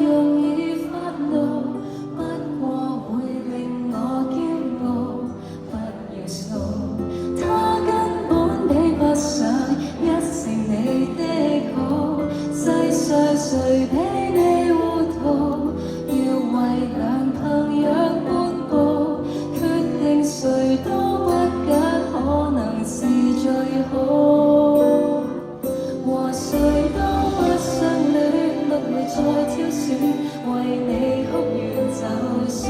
容易發怒，不過會令我驕傲。不要數，他根本比不上一成你的好。世上誰比你糊塗？要為兩朋友半步，決定誰都不揀，可能是最好。和誰都不相戀，不會再挑選，為你哭完就算。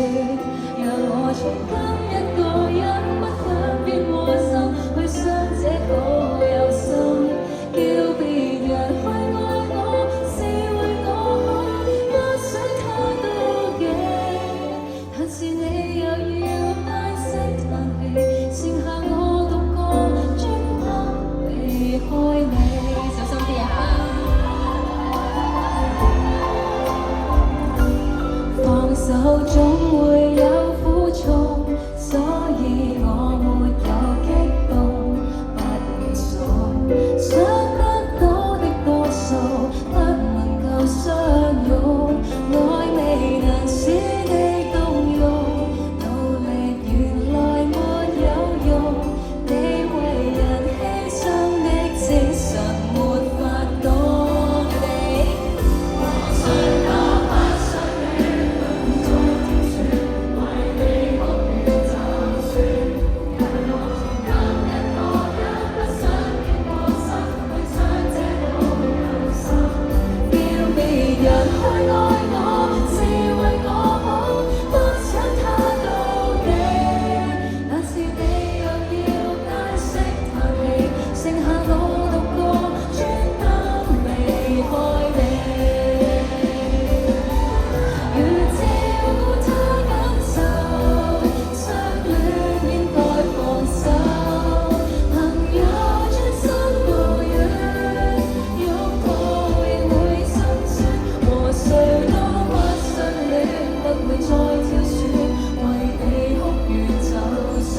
讓我從今一個人不想變磨心，去傷這好有心，叫別人去愛我，是為我好，不想他妒忌。但是你又要唉聲嘆氣，剩下我獨個專登離開你。小心啲啊！放手總會有苦衷，所以我沒有激動。不要數，想得到的多數不能夠相擁，愛未能使你動容，努力原來沒有用，你為人犧牲的精神沒法講理。和誰都不相戀，不再挑選，為你哭完就算。讓我從今一個人不想變過心，去將這好有心，叫別人去愛我，是為我好，不想他妒忌。但是你又要唉聲嘆氣，剩下我獨個專登離開你。要照顧他感受，相戀應該放手。朋友轉身無緣，擁抱亦會心酸。和誰都不相戀，不會再挑選，為你哭完就算。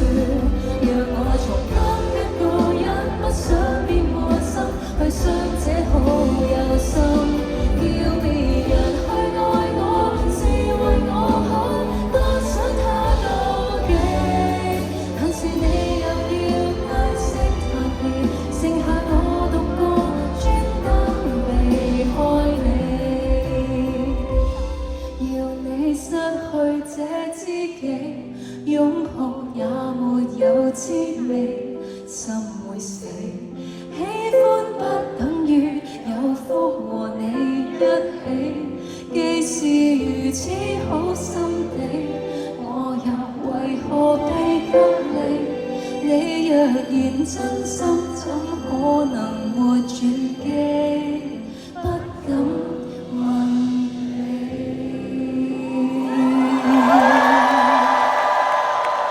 讓我從今一個人不想變磨心，去傷這好有心，叫別人去愛我，是為我好，不想他妒忌。但是你又要唉聲嘆氣，剩下我獨個專登離開你。要你失去這知己，擁抱也沒有滋味，心會死。喜歡不等於有福和你一起，既是如此好心地，我又為何被隔離？你若然真心，怎可能沒轉